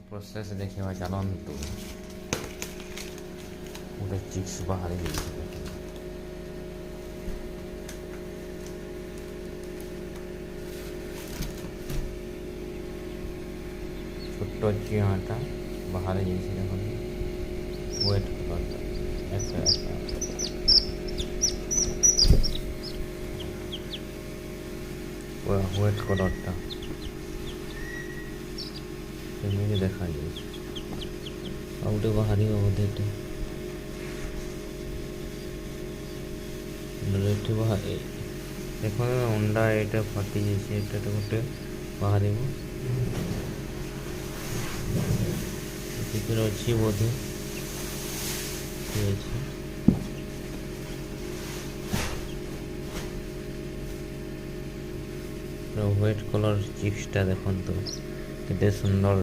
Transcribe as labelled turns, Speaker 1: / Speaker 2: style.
Speaker 1: Process ଦେଖିବା ଚାଲନ୍ତୁ। ଗୋଟେ ଚିପ୍ସ ବାହାରି ଯାଇଛି। ଛୋଟ ଚିଆଁଟା ବାହାରି ଯାଇଛି ଦେଖନ୍ତୁ। ୱେଟ୍ କଲର୍ଟା ପୁରା ୱେଟ୍ କଲର୍ଟା ସେମିତି ଦେଖାଯାଉଛି। ଆଉ ଗୋଟେ ବାହାରିବ ବୋଧେ ଏଠି ଦେଖନ୍ତୁ ଅଣ୍ଡା ଏଇଟା ଫାଟି ଯାଇଛି। ଏଇଟା ଗୋଟେ ବାହାରିବ ଭିତରେ ଅଛି ବୋଧେ ଅଛି। ହ୍ୱାଇଟ୍ କଲର୍ ଚିପ୍ସଟା ଦେଖନ୍ତୁ କେତେ ସୁନ୍ଦର।